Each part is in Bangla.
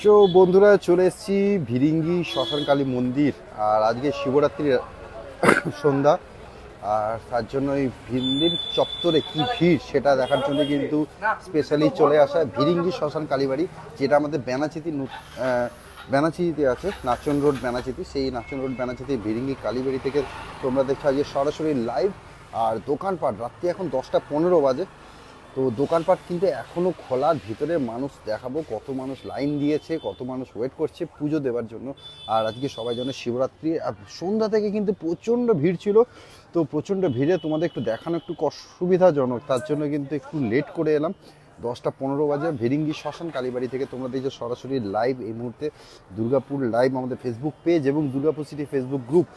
সো বন্ধুরা, চলে এসেছি ভিরিঙ্গি শ্মশানকালী মন্দির। আর আজকে শিবরাত্রির সন্ধ্যা, আর তার জন্য এই ভিরিঙ্গির চত্বরে কি ভিড় সেটা দেখার জন্য কিন্তু স্পেশালি চলে আসা ভিরিঙ্গি শ্মশান কালীবাড়ি, যেটা আমাদের বেনাচিতে আছে, নাচন রোড বেনাচিতি। সেই নাচন রোড বেনাচিতি ভিরিঙ্গি কালীবাড়ি থেকে তোমরা দেখছো আজকে সরাসরি লাইভ। আর দোকানপাট রাত্রি এখন 10টা 15 বাজে, তো দোকানপাট কিন্তু এখনও খোলার ভিতরে মানুষ দেখাবো কত মানুষ লাইন দিয়েছে, কত মানুষ ওয়েট করছে পুজো দেওয়ার জন্য। আর আজকে সবাই জানে শিবরাত্রি, আর সন্ধ্যা থেকে কিন্তু প্রচণ্ড ভিড় ছিল। তো প্রচণ্ড ভিড়ে তোমাদের একটু দেখানো একটু অসুবিধাজনক, তার জন্য কিন্তু একটু লেট করে এলাম। 10টা 15 বাজে ভিরিঙ্গি শ্মশান কালীবাড়ি থেকে তোমরা দেখছো সরাসরি লাইভ এই মুহূর্তে দুর্গাপুর লাইভ আমাদের ফেসবুক পেজ এবং দুর্গাপুর সিটি ফেসবুক গ্রুপ,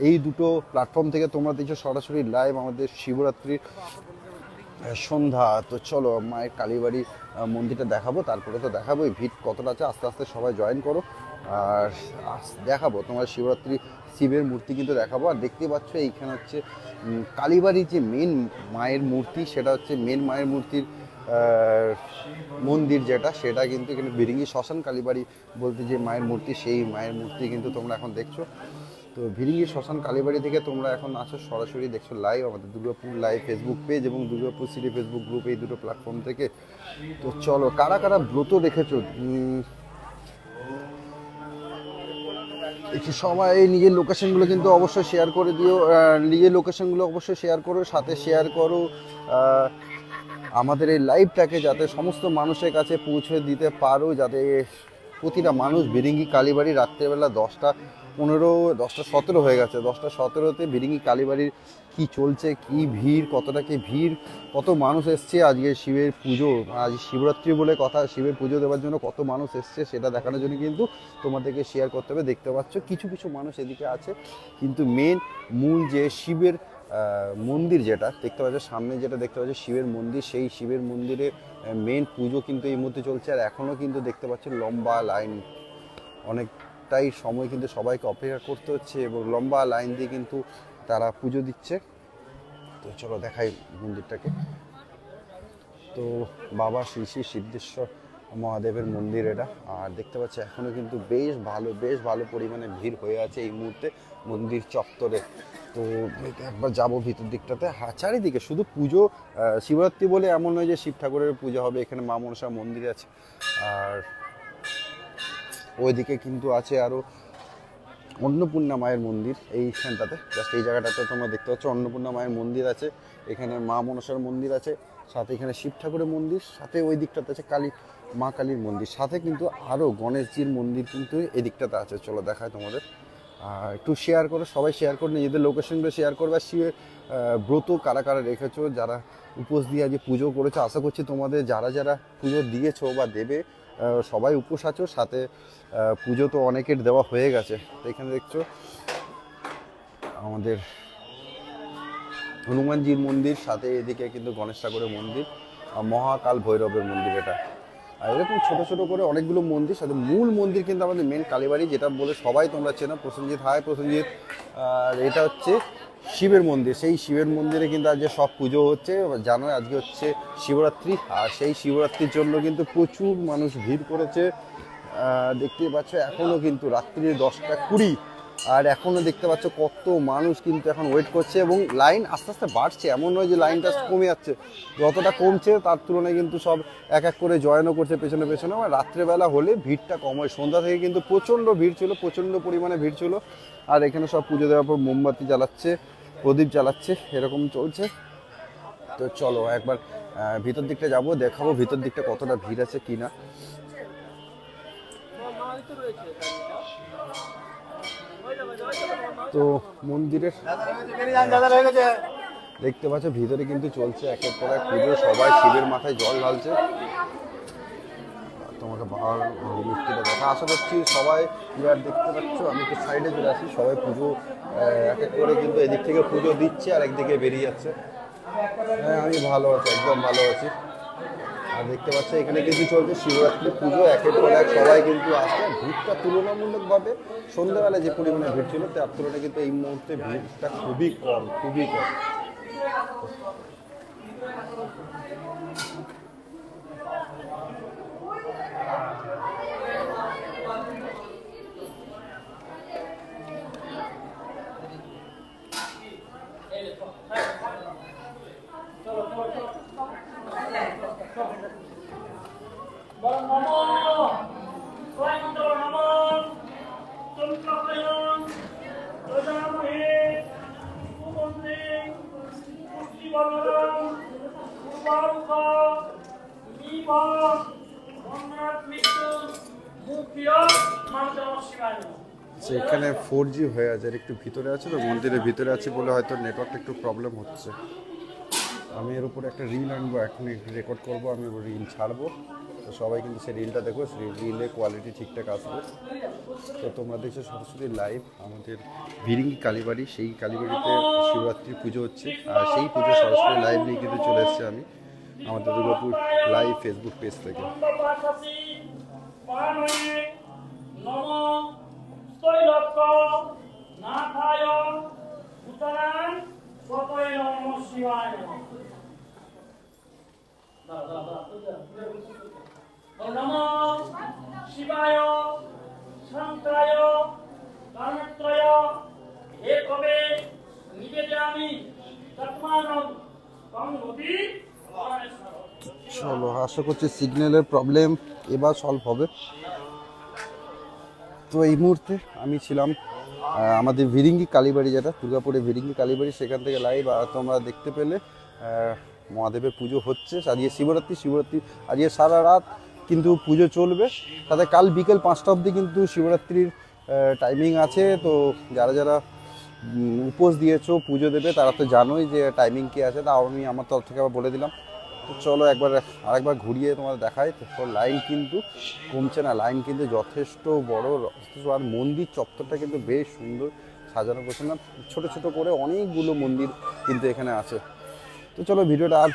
এই দুটো প্ল্যাটফর্ম থেকে তোমরা দেখছো সরাসরি লাইভ আমাদের শিবরাত্রির সন্ধ্যা। তো চলো মায়ের কালীবাড়ি মন্দিরটা দেখাবো, তারপরে তো দেখাবো এই ভিড় কতটা আছে। আস্তে আস্তে সবাই জয়েন করো, আর দেখাবো তোমার শিবরাত্রি শিবের মূর্তি কিন্তু দেখাবো। আর দেখতে পাচ্ছ এইখানে হচ্ছে কালীবাড়ির যে মেন মায়ের মূর্তি, সেটা হচ্ছে মেন মায়ের মূর্তির মন্দির যেটা, সেটা কিন্তু এখানে ভিরিঙ্গি শ্মশান কালীবাড়ি বলতে যে মায়ের মূর্তি, সেই মায়ের মূর্তি কিন্তু তোমরা এখন দেখছো। তো ভিরিঙ্গি শ্মশান কালীবাড়ি থেকে তোমরা এখন আসো সরাসরি দেখছো লাইভ আমাদের দুর্গাপুর লাইভ ফেসবুক পেজ এবং দুর্গাপুর সিটি ফেসবুক গ্রুপ, এই দুটো প্ল্যাটফর্ম থেকে। তো চলো, কারা কারা ব্রত রেখেছো একটু সবাই নিজের লোকেশনগুলো কিন্তু অবশ্যই শেয়ার করে দিও, নিজের লোকেশনগুলো অবশ্যই শেয়ার করো, সাথে শেয়ার করো আমাদের এই লাইভটাকে, যাতে সমস্ত মানুষের কাছে পৌঁছে দিতে পারো, যাতে প্রতিটা মানুষ ভিরিঙ্গি কালীবাড়ি রাত্রেবেলা 10টা 15 10টা 17 হয়ে গেছে, 10টা 17তে ভিরিঙ্গি কালীবাড়ির কি চলছে, কি ভিড়, কতটা কি ভিড়, কত মানুষ এসছে আজকে শিবের পুজো, আজ শিবরাত্রি বলে কথা, শিবের পুজো দেওয়ার জন্য কত মানুষ এসছে সেটা দেখানোর জন্য কিন্তু তোমাদেরকে শেয়ার করতে হবে। দেখতে পাচ্ছ কিছু কিছু মানুষ এদিকে আছে, কিন্তু মূল যে শিবের মন্দির যেটা দেখতে পাচ্ছ সামনে, যেটা দেখতে পাচ্ছ শিবের মন্দির, সেই শিবের মন্দিরে মেন পুজো কিন্তু এই মুহূর্তে চলছে। আর এখনও কিন্তু দেখতে পাচ্ছ লম্বা লাইন, অনেকটাই সময় কিন্তু সবাইকে অপেক্ষা করতে হচ্ছে এবং লম্বা লাইন দিয়ে কিন্তু তারা পুজো দিচ্ছে। তো চলো দেখাই মন্দিরটাকে। তো বাবা শ্রী শ্রী সিদ্ধেশ্বর মহাদেবের মন্দির এটা। আর দেখতে পাচ্ছি এখনও কিন্তু বেশ ভালো পরিমাণে ভিড় হয়ে আছে এই মুহূর্তে মন্দির চত্বরে। তো একবার যাবো ভিতর দিকটাতে। হ্যাঁ, চারিদিকে শুধু পুজো, শিবরাত্রি বলে এমন নয় যে শিব ঠাকুরের পুজো হবে, এখানে মা মনসা মন্দির আছে। আর ওইদিকে কিন্তু আছে আরও অন্নপূর্ণা মায়ের মন্দির, এইখানটাতে জাস্ট এই জায়গাটাতে তোমরা দেখতে পাচ্ছ অন্নপূর্ণা মায়ের মন্দির আছে, এখানে মা মনসার মন্দির আছে, সাথে এখানে শিব ঠাকুরের মন্দির, সাথে ওই দিকটাতে আছে মা কালীর মন্দির, সাথে কিন্তু আরও গণেশজির মন্দির কিন্তু এই দিকটাতে আছে। চলো দেখায় তোমাদের। একটু শেয়ার করো, সবাই শেয়ার করে নিজেদের লোকেশনগুলো শেয়ার করবে। আর শিবের ব্রত কারা কারা রেখেছো, যারা উপোস দিয়ে আজকে পুজো করেছো, আশা করছি তোমাদের যারা যারা পুজো দিয়েছো বা দেবে সবাই উপোস আছো, সাথে পুজো তো অনেকের দেওয়া হয়ে গেছে। তো এখানে দেখছো আমাদের হনুমানজির মন্দির, সাথে এদিকে কিন্তু গণেশ ঠাকুরের মন্দির, মহাকাল ভৈরবের মন্দির এটা। আর এরকম ছোটো ছোটো করে অনেকগুলো মন্দির, সাথে মূল মন্দির কিন্তু আমাদের মেন কালীবাড়ি, যেটা বলে সবাই তোমরা চেনো, প্রসেনজিৎ। হাই প্রসেনজিৎ। আর এটা হচ্ছে শিবের মন্দির, সেই শিবের মন্দিরে কিন্তু আজকে সব পুজো হচ্ছে, জানো আজকে হচ্ছে শিবরাত্রি। আর সেই শিবরাত্রির জন্য কিন্তু প্রচুর মানুষ ভিড় করেছে, দেখতেই পাচ্ছ এখনও কিন্তু রাত্রি 10টা 20, আর এখনও দেখতে পাচ্ছ কত মানুষ কিন্তু এখন ওয়েট করছে এবং লাইন আস্তে আস্তে বাড়ছে, এমন নয় যে লাইনটা কমে যাচ্ছে, যতটা কমছে তার তুলনায় কিন্তু সব এক এক করে জয়েনও করছে পেছনে পেছনে। আর রাত্রেবেলা হলে ভিড়টা কম হয়, সন্ধ্যা থেকে কিন্তু প্রচণ্ড ভিড় ছিল, প্রচণ্ড পরিমাণে ভিড় ছিল। আর এখানে সব পুজো দেওয়ার পর মোমবাতি জ্বালাচ্ছে, প্রদীপ জ্বালাচ্ছে, এরকম চলছে। তো চলো একবার ভিতর দিকটা যাবো, দেখাবো ভিতর দিকটা কতটা ভিড় আছে কি না। তো মন্দিরের দেখতে পাচ্ছ ভিতরে কিন্তু চলছে একের পর এক পুজো, সবাই শিবের মাথায় জল ঢালছে। তোমাকে বাবার মূর্তিটা দেখা, আশা করছি সবাই যারা দেখতে পাচ্ছ, আমি একটু সাইডে চলে আসি, সবাই পুজো এক এক করে কিন্তু এদিক থেকে পুজো দিচ্ছে আর একদিকে বেরিয়ে যাচ্ছে। হ্যাঁ, আমি ভালো আছি, একদম ভালো আছি। আর দেখতে পাচ্ছ এখানে কিন্তু চলছে শিবরাত্রি পুজো, একের পর এক সবাই কিন্তু আসছে। ভিড়টা তুলনামূলকভাবে সন্ধ্যাবেলায় যে পরিমাণে ভিড় ছিল তার তুলনায় কিন্তু এই মুহূর্তে ভিড়টা খুবই কম। এখানে 4G হয়ে আছে, একটু ভিতরে আছে তো, মন্দিরের ভিতরে আছে বলে হয়তো নেটওয়ার্কটা একটু প্রবলেম হচ্ছে। আমি এর উপরে একটা রিল আনবো, এখন রেকর্ড করবো, আমি রিল ছাড়বো, তো সবাই কিন্তু সেই রিলটা দেখো, সেই রিলে কোয়ালিটি ঠিকঠাক আসবে। তো তোমরা দেখছো সরাসরি লাইভ আমাদের ভিরিঙ্গি কালীবাড়ি, সেই কালীবাড়িতে শিবরাত্রি পুজো হচ্ছে, আর সেই পুজো সরাসরি লাইভ নিয়ে কিন্তু চলে এসেছে আমি আমাদের দুর্গাপুর লাইভ ফেসবুক পেজ থেকে। শিবায় শান্তায় কারণত্রয় হে কবে নিবেদয়ামি তৎমানং কংগতি। চলো, আশা করছি সিগন্যালের প্রবলেম এবার সলভ হবে। তো এই মুহূর্তে আমি ছিলাম আমাদের ভিরিঙ্গি কালীবাড়ি, যেটা দুর্গাপুরে ভিরিঙ্গি কালীবাড়ি, সেখান থেকে লাইভ। আর তোমরা দেখতে পেলে মহাদেবের পুজো হচ্ছে, আজকে শিবরাত্রি আজকে সারা রাত কিন্তু পুজো চলবে, তাতে কাল বিকেল 5টা অবধি কিন্তু শিবরাত্রির টাইমিং আছে। তো যারা যারা উপোস দিয়েছো পুজো দেবে তারা তো জানোই যে টাইমিং কী আছে, তাও আমি আমার তরফ থেকে আবার বলে দিলাম। তো চলো আরেকবার ঘুরিয়ে তোমাদের দেখাই। তো লাইন কিন্তু কমছে না, লাইন কিন্তু যথেষ্ট বড়, আর মন্দির চত্বরটা কিন্তু বেশ সুন্দর সাজানো গোছানো, ছোট ছোট করে অনেকগুলো মন্দির কিন্তু এখানে আছে। তো চলো, ভিডিওটা আর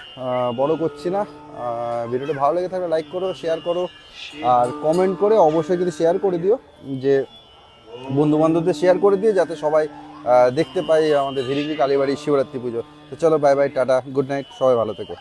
বড় করছি না। ভিডিওটা ভালো লেগে থাকলে লাইক করো, শেয়ার করো, আর কমেন্ট করে অবশ্যই কিন্তু শেয়ার করে দিও, যে বন্ধুবান্ধবদের শেয়ার করে দিও, যাতে সবাই দেখতে পাই আমাদের ভিরিঙ্গি কালীবাড়ি শিবরাত্রি পুজো। তো চলো, bye bye, tata, good night, সবাই ভালো থেকো।